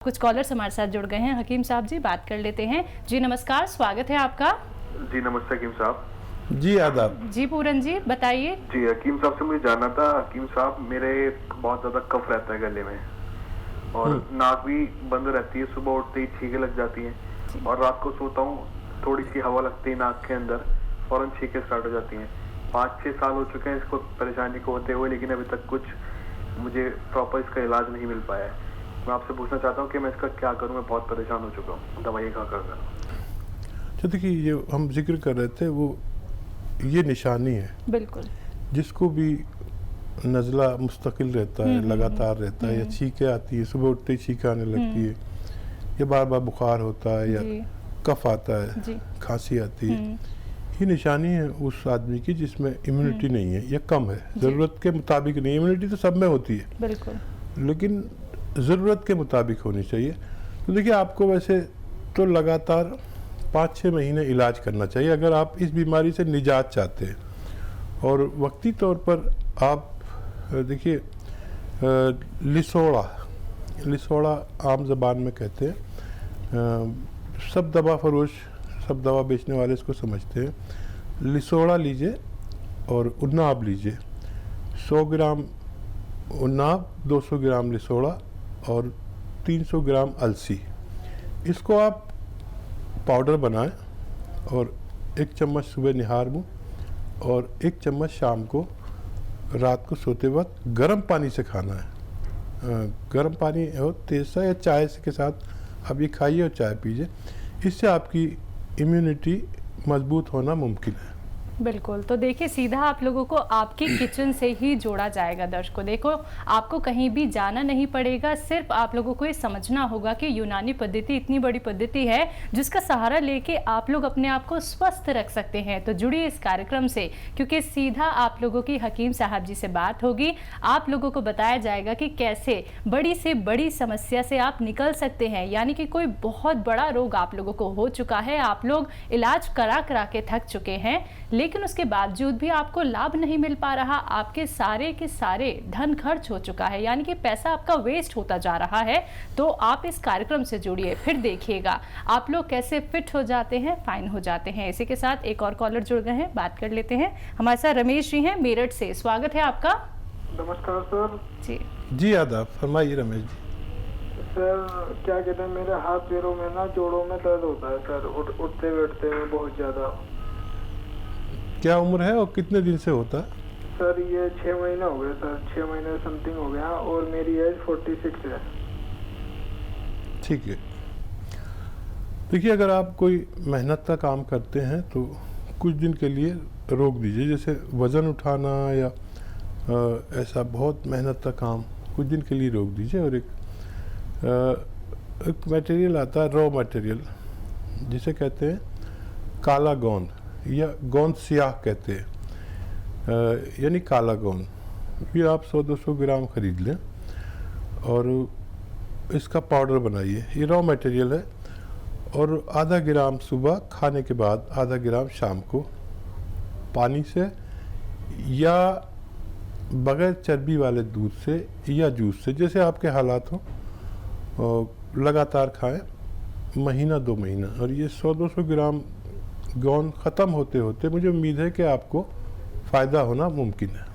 कुछ कॉलर्स हमारे साथ जुड़ गए हैं। हकीम साहब जी, बात कर लेते हैं। जी नमस्कार, स्वागत है आपका। जी नमस्ते हकीम साहब। जी आदाब। जी पूरन जी बताइए। जी हकीम साहब से मुझे जानना था। हकीम साहब, मेरे बहुत ज्यादा कफ रहता है गले में और नाक भी बंद रहती है, सुबह उठते ही छींके लग जाती हैं और रात को सोता हूँ थोड़ी सी हवा लगती है नाक के अंदर, फौरन छींके स्टार्ट हो जाती हैं। 5-6 साल हो चुके हैं इसको परेशानी को होते हुए, लेकिन अभी तक कुछ मुझे प्रॉपर इसका इलाज नहीं मिल पाया है। मैं आपसे पूछना चाहता हूँ कि मैं इसका क्या करूँ, मैं बहुत परेशान हो चुका हूँ, दवाई खा कर। तो देखिए, ये हम जिक्र कर रहे थे वो ये निशानी है बिल्कुल, जिसको भी नज़ला मुस्तकिल रहता है, लगातार रहता है, या छींकें आती है, सुबह उठते ही छींकें आने लगती है, या बार बार बुखार होता है, या कफ आता है, खांसी आती है, ये निशानी है उस आदमी की जिसमें इम्यूनिटी नहीं है या कम है, ज़रूरत के मुताबिक नहीं। इम्यूनिटी तो सब में होती है बिल्कुल, लेकिन ज़रूरत के मुताबिक होनी चाहिए। तो देखिए, आपको वैसे तो लगातार 5-6 महीने इलाज करना चाहिए अगर आप इस बीमारी से निजात चाहते हैं। और वक्ती तौर पर आप देखिए, लिसोड़ा आम ज़बान में कहते हैं, सब दवा फरोश, सब दवा बेचने वाले इसको समझते हैं। लिसोड़ा लीजिए और उन्नाब लीजिए, 100 ग्राम उन्नाब, 200 ग्राम लिसोड़ा और 300 ग्राम अलसी, इसको आप पाउडर बनाएं और 1 चम्मच सुबह निहार मुँह और 1 चम्मच शाम को रात को सोते वक्त गर्म पानी से खाना है। गर्म पानी हो तेज़ सा या चाय के साथ आप ये खाइए और चाय पीजिए। इससे आपकी इम्यूनिटी मजबूत होना मुमकिन है। बिल्कुल। तो देखिए, सीधा आप लोगों को आपके किचन से ही जोड़ा जाएगा। दर्शकों देखो, आपको कहीं भी जाना नहीं पड़ेगा, सिर्फ आप लोगों को ये समझना होगा कि यूनानी पद्धति इतनी बड़ी पद्धति है जिसका सहारा लेके आप लोग अपने आप को स्वस्थ रख सकते हैं। तो जुड़िए इस कार्यक्रम से, क्योंकि सीधा आप लोगों की हकीम साहब जी से बात होगी। आप लोगों को बताया जाएगा कि कैसे बड़ी से बड़ी समस्या से आप निकल सकते हैं। यानी कि कोई बहुत बड़ा रोग आप लोगों को हो चुका है, आप लोग इलाज करा करा के थक चुके हैं, लेकिन उसके बावजूद भी आपको लाभ नहीं मिल पा रहा, आपके सारे के सारे धन खर्च हो चुका है, यानी कि पैसा आपका वेस्ट होता जा रहा है। तो आप इस कार्यक्रम से जुड़िए, फिर देखिएगा आप लोग कैसे फिट हो जाते हैं, फाइन हो जाते हैं। इसी के साथ एक और कॉलर जुड़ गए हैं, बात कर लेते हैं। हमारे साथ रमेश जी हैं मेरठ से, स्वागत है आपका। नमस्कार सर। जी आदाब, फरमाइए रमेश जी। सर क्या कहते हैं, मेरे हाथ पैरों में ना, जोड़ों में दर्द होता है सर, उठते बैठते में बहुत ज्यादा। क्या उम्र है और कितने दिन से होता है? सर ये 6 महीने हो गए सर, 6 महीने समथिंग हो गया और मेरी एज 46 है। ठीक है। देखिए, अगर आप कोई मेहनत का काम करते हैं तो कुछ दिन के लिए रोक दीजिए, जैसे वज़न उठाना या ऐसा बहुत मेहनत का काम कुछ दिन के लिए रोक दीजिए। और एक मटेरियल आता है, रॉ मटेरियल, जिसे कहते हैं काला गोंद या गोंद सियाह कहते हैं, यानी काला गोंद। ये आप 100-200 ग्राम खरीद लें और इसका पाउडर बनाइए। ये रॉ मटेरियल है। और आधा ग्राम सुबह खाने के बाद, आधा ग्राम शाम को पानी से या बगैर चर्बी वाले दूध से या जूस से, जैसे आपके हालात हों, लगातार खाएं, महीना 2 महीना। और ये 100-200 ग्राम गोंद ख़त्म होते होते मुझे उम्मीद है कि आपको फ़ायदा होना मुमकिन है।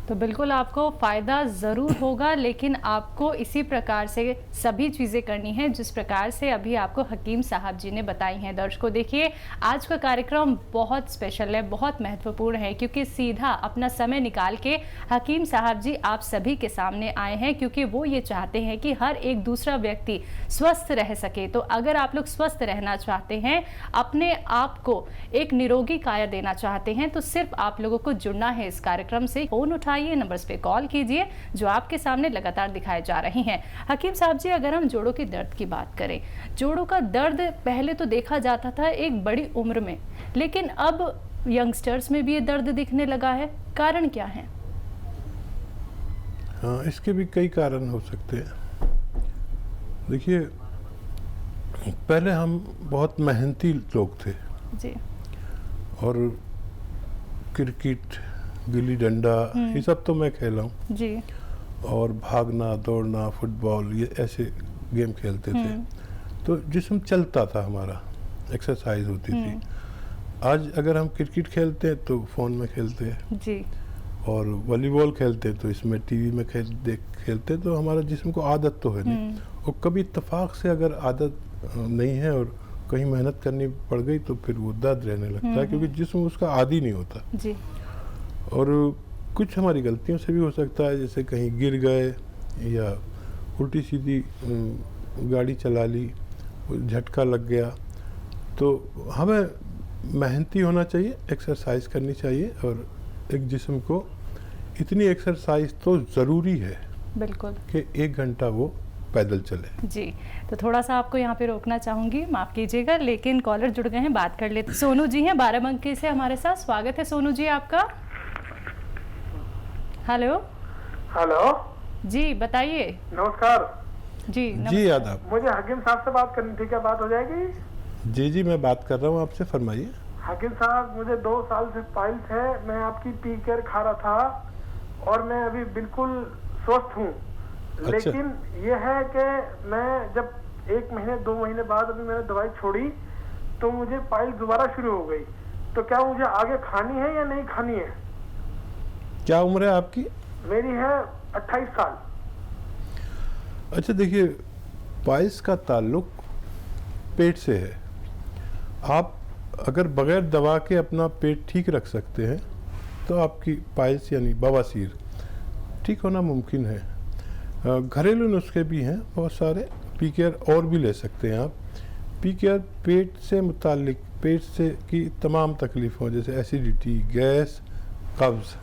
तो बिल्कुल आपको फ़ायदा ज़रूर होगा, लेकिन आपको इसी प्रकार से सभी चीज़ें करनी है जिस प्रकार से अभी आपको हकीम साहब जी ने बताई हैं। दर्शकों देखिए, आज का कार्यक्रम बहुत स्पेशल है, बहुत महत्वपूर्ण है, क्योंकि सीधा अपना समय निकाल के हकीम साहब जी आप सभी के सामने आए हैं, क्योंकि वो ये चाहते हैं कि हर एक दूसरा व्यक्ति स्वस्थ रह सके। तो अगर आप लोग स्वस्थ रहना चाहते हैं, अपने आप को एक निरोगी काया देना चाहते हैं, तो सिर्फ आप लोगों को जुड़ना है इस कार्यक्रम से। फोन उठाइए, नंबर्स पे कॉल कीजिए जो आपके सामने लगातार दिखाए जा रहे हैं। हकीम साहब जी, अगर हम जोड़ों के दर्द की बात करें, जोड़ों का दर्द पहले तो देखा जाता था एक बड़ी उम्र में, लेकिन अब यंगस्टर्स में भी ये दर्द दिखने लगा है, कारण क्या है? हाँ, इसके भी कई कारण हो सकते हैं। देखिए, पहले हम बहुत मेहनती लोग थे जी, और क्रिकेट, गिल्ली डंडा, ये सब तो मैं खेला हूँ जी, और भागना दौड़ना, फुटबॉल, ये ऐसे गेम खेलते थे तो जिस्म चलता था, हमारा एक्सरसाइज होती थी। आज अगर हम क्रिकेट खेलते हैं तो फ़ोन में खेलते हैं जी। और वॉलीबॉल खेलते हैं तो इसमें टीवी में खेलते हैं, तो हमारा जिस्म को आदत तो है नहीं। और कभी इत्तेफाक से अगर आदत नहीं है और कहीं मेहनत करनी पड़ गई तो फिर वो दर्द रहने लगता है, क्योंकि जिस्म उसका आदी नहीं होता। जी। और कुछ हमारी गलतियों से भी हो सकता है, जैसे कहीं गिर गए या उल्टी सीधी गाड़ी चला ली, झटका लग गया, तो हमें मेहनती होना चाहिए, एक्सरसाइज करनी चाहिए। और एक जिस्म को इतनी एक्सरसाइज तो ज़रूरी है बिल्कुल कि 1 घंटा वो पैदल चले। जी। तो थोड़ा सा आपको यहाँ पे रोकना चाहूँगी, माफ़ कीजिएगा, लेकिन कॉलर जुड़ गए हैं, बात कर लेते। सोनू जी हैं बाराबंकी से हमारे साथ, स्वागत है सोनू जी आपका। हेलो। हेलो जी बताइए। नमस्कार जी जी आदाब। मुझे हकीम साहब से बात करनी थी, क्या बात हो जाएगी? जी जी मैं बात कर रहा हूँ आपसे, फरमाइए। हकीम साहब मुझे 2 साल से पाइल्स है, मैं आपकी पी केयर खा रहा था और मैं अभी बिल्कुल स्वस्थ हूँ। अच्छा। लेकिन ये है कि मैं जब 1 महीने 2 महीने बाद अभी मैंने दवाई छोड़ी तो मुझे पाइल्स दोबारा शुरू हो गई। तो क्या मुझे आगे खानी है या नहीं खानी है? क्या उम्र है आपकी? मेरी है 28 साल। अच्छा देखिए, पाइल्स का ताल्लुक पेट से है। आप अगर बगैर दवा के अपना पेट ठीक रख सकते हैं तो आपकी पाइल्स यानी बवासीर ठीक होना मुमकिन है। घरेलू नुस्खे भी हैं बहुत सारे, पी केयर और भी ले सकते हैं आप। पी केयर पेट से मुतालिक, पेट से की तमाम तकलीफ़ों जैसे एसिडिटी, गैस, कब्ज़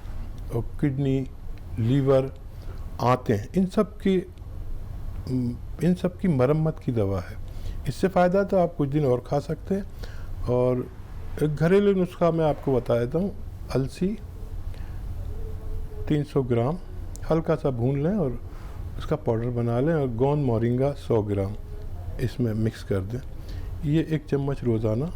और किडनी, लीवर, आंतें, इन सब की मरम्मत की दवा है। इससे फ़ायदा तो आप कुछ दिन और खा सकते हैं। और एक घरेलू नुस्खा मैं आपको बता देता हूँ। अलसी 300 ग्राम हल्का सा भून लें और उसका पाउडर बना लें, और गोंद मोरिंगा 100 ग्राम इसमें मिक्स कर दें। ये 1 चम्मच रोज़ाना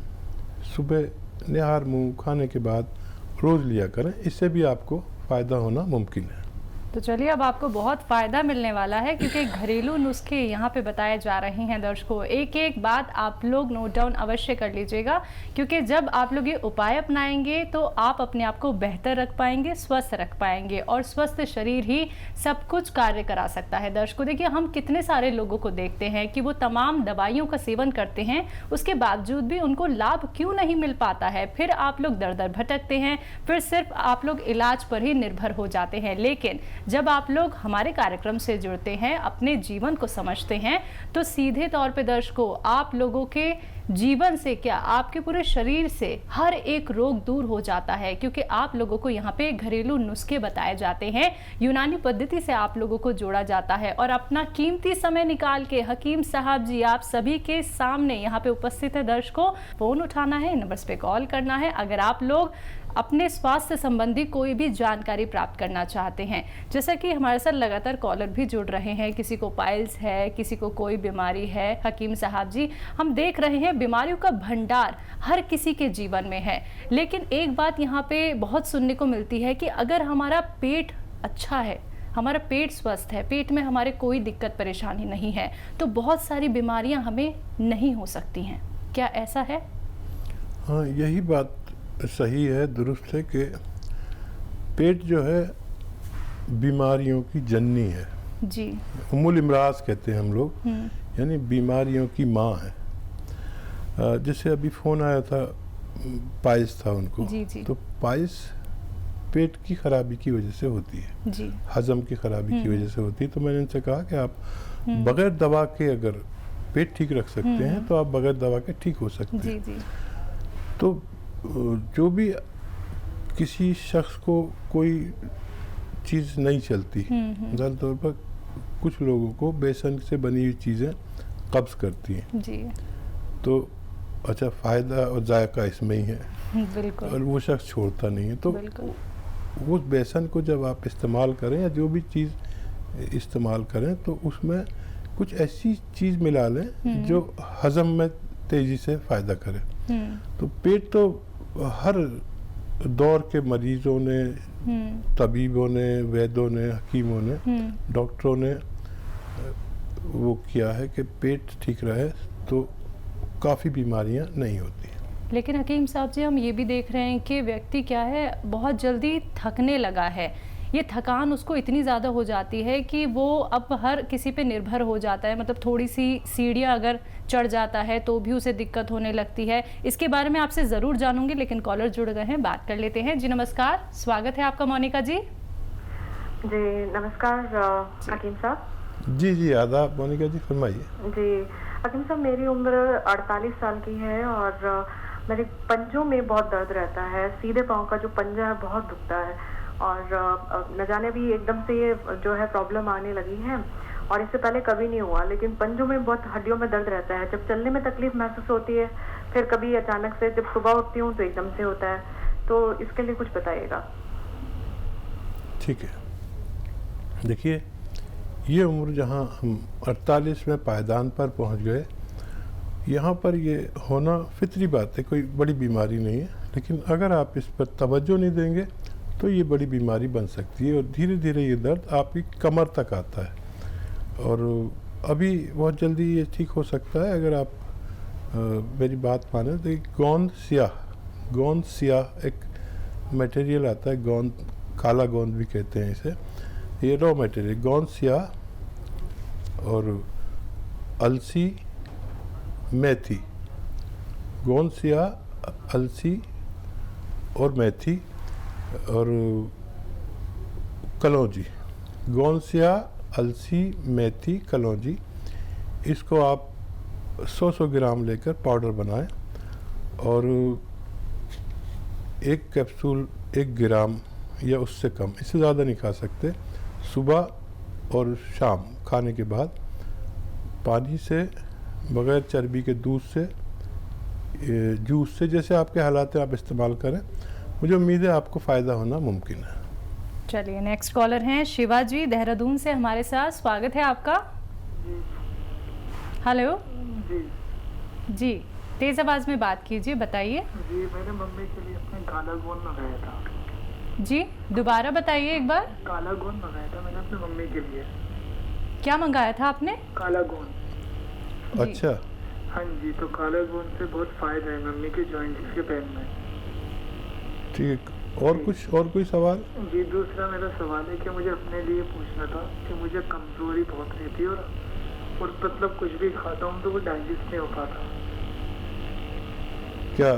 सुबह निहार मुँह खाने के बाद रोज़ लिया करें, इससे भी आपको फ़ायदा होना मुमकिन है। तो चलिए, अब आपको बहुत फ़ायदा मिलने वाला है, क्योंकि घरेलू नुस्खे यहाँ पे बताए जा रहे हैं दर्शकों। एक एक बात आप लोग नोट डाउन अवश्य कर लीजिएगा, क्योंकि जब आप लोग ये उपाय अपनाएंगे तो आप अपने आप को बेहतर रख पाएंगे, स्वस्थ रख पाएंगे, और स्वस्थ शरीर ही सब कुछ कार्य करा सकता है। दर्शकों देखिए, हम कितने सारे लोगों को देखते हैं कि वो तमाम दवाइयों का सेवन करते हैं, उसके बावजूद भी उनको लाभ क्यों नहीं मिल पाता है। फिर आप लोग दर दर भटकते हैं, फिर सिर्फ आप लोग इलाज पर ही निर्भर हो जाते हैं। लेकिन जब आप लोग हमारे कार्यक्रम से जुड़ते हैं, अपने जीवन को समझते हैं, तो सीधे तौर पे दर्शकों, आप लोगों के जीवन से क्या, आपके पूरे शरीर से हर एक रोग दूर हो जाता है, क्योंकि आप लोगों को यहाँ पे घरेलू नुस्खे बताए जाते हैं, यूनानी पद्धति से आप लोगों को जोड़ा जाता है। और अपना कीमती समय निकाल के हकीम साहब जी आप सभी के सामने यहाँ पे उपस्थित है। दर्शकों, फोन उठाना है, नंबर्स पे कॉल करना है अगर आप लोग अपने स्वास्थ्य संबंधी कोई भी जानकारी प्राप्त करना चाहते हैं। जैसा कि हमारे साथ लगातार कॉलर भी जुड़ रहे हैं, किसी को पाइल्स है, किसी को कोई बीमारी है। हकीम साहब जी, हम देख रहे हैं बीमारियों का भंडार हर किसी के जीवन में है, लेकिन एक बात यहाँ पे बहुत सुनने को मिलती है कि अगर हमारा पेट अच्छा है, हमारा पेट स्वस्थ है, पेट में हमारे कोई दिक्कत परेशानी नहीं है, तो बहुत सारी बीमारियां हमें नहीं हो सकती हैं। क्या ऐसा है? हाँ, यही बात सही है, दुरुस्त है कि पेट जो है बीमारियों की जननी है जी। उम्मुल इमराज कहते हैं हम लोग, यानी बीमारियों की माँ है। जैसे अभी फ़ोन आया था, पाइल्स था उनको। जी जी। तो पाइल्स पेट की खराबी की वजह से होती है जी। हजम की खराबी की वजह से होती है। तो मैंने उनसे कहा कि आप बगैर दवा के अगर पेट ठीक रख सकते हैं तो आप बगैर दवा के ठीक हो सकते हैं। जी जी। तो जो भी किसी शख्स को कोई चीज़ नहीं चलती, मिसाल तौर पर कुछ लोगों को बेसन से बनी हुई चीज़ें कब्ज़ करती हैं जी। तो अच्छा फ़ायदा और जायका इसमें ही है, बिल्कुल। और वो शख्स छोड़ता नहीं है। तो बिल्कुल। वो बेसन को जब आप इस्तेमाल करें या जो भी चीज़ इस्तेमाल करें तो उसमें कुछ ऐसी चीज़ मिला लें जो हज़म में तेज़ी से फ़ायदा करे। तो पेट तो हर दौर के मरीज़ों ने, तबीबों ने, वैद्यों ने, हकीमों ने, डॉक्टरों ने वो किया है कि पेट ठीक रहे तो काफ़ी बीमारियां नहीं होती। लेकिन हकीम साहब जी, हम ये भी देख रहे हैं कि व्यक्ति क्या है, बहुत जल्दी थकने लगा है। ये थकान उसको इतनी ज़्यादा हो जाती है कि वो अब हर किसी पे निर्भर हो जाता है। मतलब थोड़ी सी सीढ़ियाँ अगर चढ़ जाता है तो भी उसे दिक्कत होने लगती है। इसके बारे में आपसे ज़रूर जानूंगी, लेकिन कॉलर जुड़ गए हैं, बात कर लेते हैं। जी नमस्कार, स्वागत है आपका मोनिका जी। जी नमस्कार हकीम साहब। जी आदाब मोनिका जी, फरमाइए। जी हकीम साहब, मेरी उम्र 48 साल की है और मेरे पंजों में बहुत दर्द रहता है। सीधे पाँव का जो पंजा है बहुत दुखता है और न जाने भी एकदम से ये जो है प्रॉब्लम आने लगी है और इससे पहले कभी नहीं हुआ। लेकिन पंजों में बहुत हड्डियों में दर्द रहता है। जब चलने में तकलीफ महसूस होती है, फिर कभी अचानक से जब सुबह उठती हूँ तो एकदम से होता है। तो इसके लिए कुछ बताइएगा। ठीक है, देखिए ये उम्र जहाँ हम 48 में पायदान पर पहुँच गए, यहाँ पर ये होना फितरी बात है, कोई बड़ी बीमारी नहीं है। लेकिन अगर आप इस पर तवज्जो नहीं देंगे तो ये बड़ी बीमारी बन सकती है और धीरे धीरे ये दर्द आपकी कमर तक आता है और अभी बहुत जल्दी ये ठीक हो सकता है अगर आप मेरी बात माने तो। गोंद सियाह एक मटेरियल आता है, गोंद, काला गोंद भी कहते हैं इसे। ये रॉ मटेरियल गोंद सियाह और अलसी मेथी, गोंद सियाह, अलसी और मेथी और कलौंजी। गोंद सियाह, अलसी, मेथी, कलौंजी, इसको आप 100 ग्राम लेकर पाउडर बनाएं और एक कैप्सूल 1 ग्राम या उससे कम, इससे ज़्यादा नहीं खा सकते, सुबह और शाम खाने के बाद पानी से, बग़ैर चर्बी के दूध से, जूस से, जैसे आपके हालात हैं आप इस्तेमाल करें। मुझे उम्मीद है आपको फ़ायदा होना मुमकिन है। चलिए, नेक्स्ट कॉलर हैं शिवा जी देहरादून से हमारे साथ, स्वागत है आपका। हेलो जी, तेज आवाज में बात कीजिए, बताइए। जी मैंने मम्मी के लिए अपने काला गोंद मंगाया था। जी दोबारा बताइए एक बार। काला गोंद मंगाया था मैंने अपनी मम्मी के लिए। क्या मंगाया था आपने? काला गोंद। अच्छा, हाँ जी, तो काला गोंद से बहुत फायदा है मम्मी के जॉइंट्स के पैर में। ठीक, और कोई सवाल? जी दूसरा मेरा सवाल है कि मुझे अपने लिए पूछना था कि मुझे कमजोरी बहुत रहती है और मतलब कुछ भी खाता हूँ तो वो डाइजेस्ट नहीं हो पाता। क्या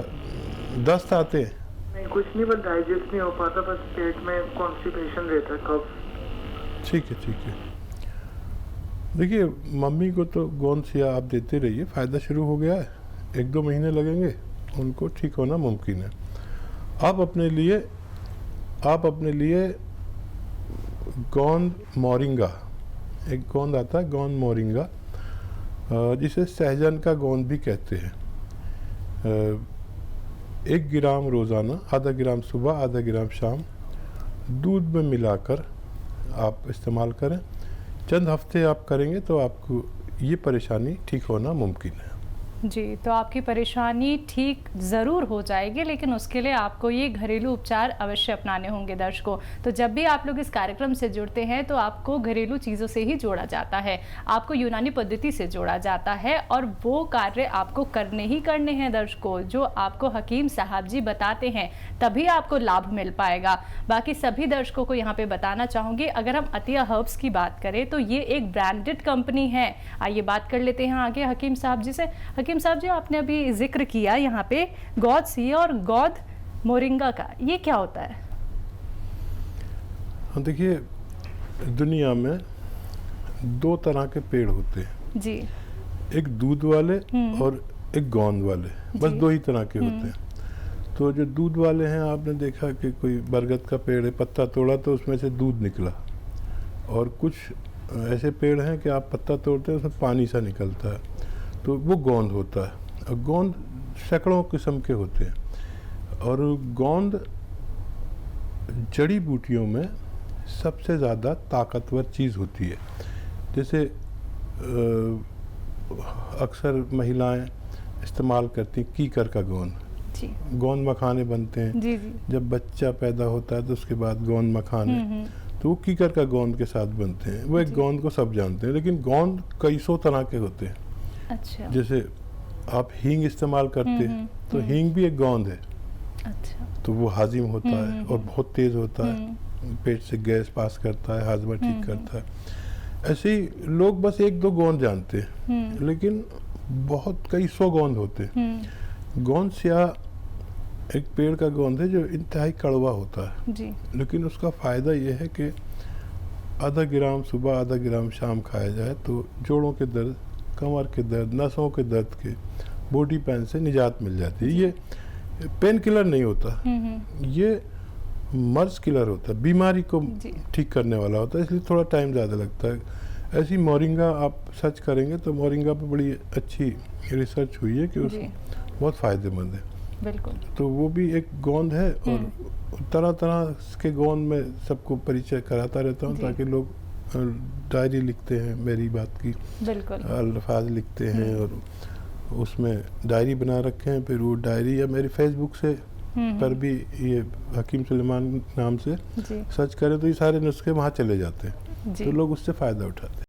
दस्त आते हैं? नहीं, कुछ नहीं, बस डाइजेस्ट नहीं हो पाता, बस पेट में कॉन्स्टिपेशन रहता है, कफ। ठीक है। देखिए, मम्मी को तो गोंद सियाह आप देते रहिए, फ़ायदा शुरू हो गया है, 1-2 महीने लगेंगे, उनको ठीक होना मुमकिन है। आप अपने लिए गोंद मोरिंगा, एक गोंद आता है गोंद मोरिंगा, जिसे सहजन का गोंद भी कहते हैं, 1 ग्राम रोज़ाना, आधा ग्राम सुबह, आधा ग्राम शाम, दूध में मिलाकर आप इस्तेमाल करें। चंद हफ्ते आप करेंगे तो आपको ये परेशानी ठीक होना मुमकिन है। जी, तो आपकी परेशानी ठीक ज़रूर हो जाएगी, लेकिन उसके लिए आपको ये घरेलू उपचार अवश्य अपनाने होंगे दर्शकों। तो जब भी आप लोग इस कार्यक्रम से जुड़ते हैं तो आपको घरेलू चीज़ों से ही जोड़ा जाता है, आपको यूनानी पद्धति से जोड़ा जाता है और वो कार्य आपको करने ही करने हैं दर्शकों, जो आपको हकीम साहब जी बताते हैं, तभी आपको लाभ मिल पाएगा। बाकी सभी दर्शकों को यहाँ पे बताना चाहूँगी, अगर हम अतिया हर्ब्स की बात करें तो ये एक ब्रांडेड कंपनी है। आइए बात कर लेते हैं आगे हकीम साहब जी से। हकीम साहब जी, आपने अभी जिक्र किया यहाँ पे गोंद सियाह और गोंद मोरिंगा का, ये क्या होता है? देखिए, दुनिया में 2 तरह के पेड़ होते हैं जी, एक दूध वाले और एक गोंद वाले, बस 2 ही तरह के होते हैं। तो जो दूध वाले हैं, आपने देखा कि कोई बरगद का पेड़ है, पत्ता तोड़ा तो उसमें से दूध निकला, और कुछ ऐसे पेड़ हैं कि आप पत्ता तोड़ते हैं उसमें पानी सा निकलता है, तो वो गोंद होता है। और गोंद सैकड़ों किस्म के होते हैं और गोंद जड़ी बूटियों में सबसे ज़्यादा ताकतवर चीज़ होती है। जैसे अक्सर महिलाएं इस्तेमाल करती कीकर का गोंद, गोंद मखाने बनते हैं। जी। जब बच्चा पैदा होता है तो उसके बाद गोंद मखाने, तो वो कीकर का गोंद के साथ बनते हैं। वो एक जी। गोंद को सब जानते हैं, लेकिन गोंद कई सौ तरह के होते हैं। अच्छा। जैसे आप हींग इस्तेमाल करते हैं, तो हींग भी एक गोंद है। अच्छा। तो वो हाजिम होता है और बहुत तेज़ होता है, पेट से गैस पास करता है, हाजमा ठीक करता है। ऐसे ही लोग बस एक दो गोंद जानते हैं, लेकिन बहुत कई सौ गोंद होते हैं। गोंद स्याह एक पेड़ का गोंद है जो इंतहाई कड़वा होता है, जी। लेकिन उसका फ़ायदा ये है कि आधा ग्राम सुबह आधा ग्राम शाम खाया जाए तो जोड़ों के दर्द, कमर के दर्द, नसों के दर्द के, बॉडी पेन से निजात मिल जाती है। ये पेन किलर नहीं होता, ये मर्ज किलर होता है, बीमारी को जी। ठीक करने वाला होता है, इसलिए थोड़ा टाइम ज़्यादा लगता है। ऐसी मोरिंगा आप सर्च करेंगे तो मोरिंगा पे बड़ी अच्छी रिसर्च हुई है कि उस जी। बहुत फ़ायदेमंद है। बिल्कुल। तो वो भी एक गोंद है और तरह तरह के गोंद में सबको परिचय कराता रहता हूँ जी। ताकि लोग डायरी लिखते हैं मेरी बात की, बिल्कुल। अल्फाज लिखते हैं और उसमें डायरी बना रखे हैं। फिर वो डायरी या मेरी फेसबुक से पर भी ये हकीम सुलेमान नाम से जी। सर्च करें तो ये सारे नुस्खे वहाँ चले जाते हैं, जी। तो लोग उससे फ़ायदा उठाते हैं।